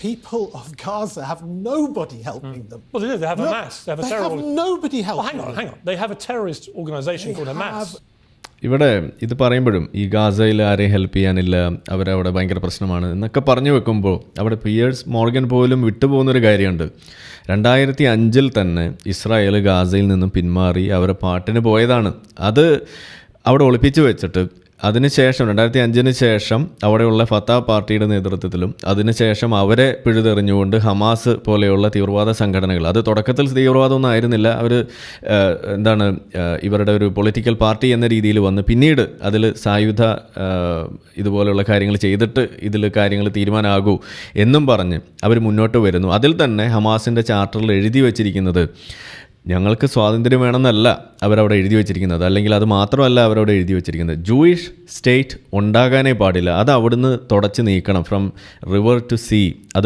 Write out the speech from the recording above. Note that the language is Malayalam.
people of Gaza have nobody helping them. Well, they do. They have Hamas. They have a terror. They have nobody helping Well, hang on. They have a terrorist organisation called Hamas. ഇവിടെ ഇത് പറയുമ്പോഴും ഈ ഗാസയിൽ ആരെയും ഹെൽപ്പ് ചെയ്യാനില്ല, അവരവിടെ ഭയങ്കര പ്രശ്നമാണ് എന്നൊക്കെ പറഞ്ഞു വെക്കുമ്പോൾ അവിടെ പിയേഴ്സ് മോർഗൻ പോലും വിട്ടുപോകുന്നൊരു കാര്യമുണ്ട്. 2005 തന്നെ ഇസ്രായേൽ ഗാസയിൽ നിന്നും പിന്മാറി അവരെ പാട്ടിന് പോയതാണ്. അത് അവിടെ ഒളിപ്പിച്ച് വെച്ചിട്ട് അതിനുശേഷം 2005 ശേഷം അവിടെയുള്ള ഫത്താഹ് പാർട്ടിയുടെ നേതൃത്വത്തിലും അതിനുശേഷം അവരെ പിഴുതെറിഞ്ഞുകൊണ്ട് ഹമാസ് പോലെയുള്ള തീവ്രവാദ സംഘടനകൾ, അത് തുടക്കത്തിൽ തീവ്രവാദമൊന്നും ആയിരുന്നില്ല, അവർ ഇവരുടെ ഒരു പൊളിറ്റിക്കൽ പാർട്ടി എന്ന രീതിയിൽ വന്ന് പിന്നീട് അതിൽ സായുധ ഇതുപോലെയുള്ള കാര്യങ്ങൾ ചെയ്തിട്ട് ഇതിൽ കാര്യങ്ങൾ തീരുമാനമാകൂ എന്നും പറഞ്ഞ് അവർ മുന്നോട്ട് വരുന്നു. അതിൽ തന്നെ ഹമാസിൻ്റെ ചാർട്ടറിൽ എഴുതി വച്ചിരിക്കുന്നത് ഞങ്ങൾക്ക് സ്വാതന്ത്ര്യം വേണമെന്നല്ല അവരവിടെ എഴുതി വച്ചിരിക്കുന്നത്, അല്ലെങ്കിൽ അത് മാത്രമല്ല അവരവിടെ എഴുതി വച്ചിരിക്കുന്നത്, ജൂയിഷ് സ്റ്റേറ്റ് ഉണ്ടാകാനേ പാടില്ല, അത് അവിടുന്ന് തുടച്ച് നീക്കണം, ഫ്രം റിവർ ടു സീ. അത്